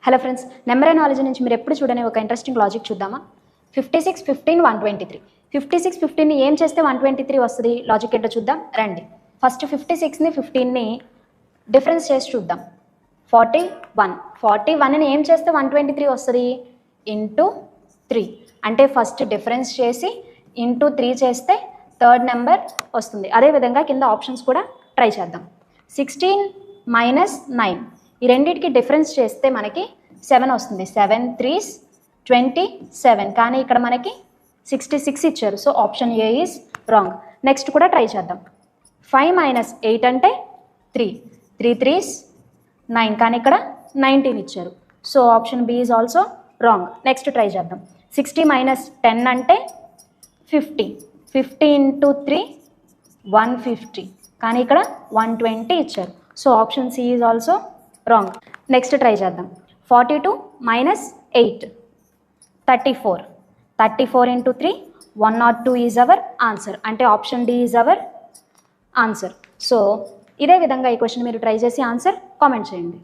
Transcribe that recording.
Hello friends, number knowledge నుంచి మీరు ఎప్పుడు చూడని ఒక ఇంట్రెస్టింగ్ లాజిక్ చూద్దామా. 56, 15, 123. 56, 15ని ఏం చేస్తే 123 వస్తుంది? లాజిక్ ఏంటో చూద్దాం రండి. ఫస్ట్ 56ని 15ని డిఫరెన్స్ చేసి చూద్దాం. 41ని ఏం చేస్తే 123 వస్తుంది? ఇంటూ 3. అంటే ఫస్ట్ డిఫరెన్స్ చేసి ఇంటూ 3 చేస్తే థర్డ్ నెంబర్ వస్తుంది. అదేవిధంగా కింద ఆప్షన్స్ కూడా ట్రై చేద్దాం. 16 మైనస్ 9 ఈ రెండింటికి డిఫరెన్స్ చేస్తే మనకి 7 వస్తుంది. 7 3s 27, కానీ ఇక్కడ మనకి 66 ఇచ్చారు. So option A is wrong. Next కూడా ట్రై చేద్దాం. 5 మైనస్ 8 అంటే 3, 3 3s 9, కానీ ఇక్కడ 19 ఇచ్చారు. So option B is also wrong. Next try చేద్దాం. 60 మైనస్ 10 అంటే 50, 50 ఇంటూ 3 150, కానీ ఇక్కడ 120 ఇచ్చారు. So option C is also wrong. Next try చేద్దాం. 42 minus 8 34, 34 into 3 102 is our answer. అంటే option D is our answer. So ఇదే విధంగా ఈ క్వశ్చన్ మీరు ట్రై చేసి ఆన్సర్ కామెంట్ చేయండి.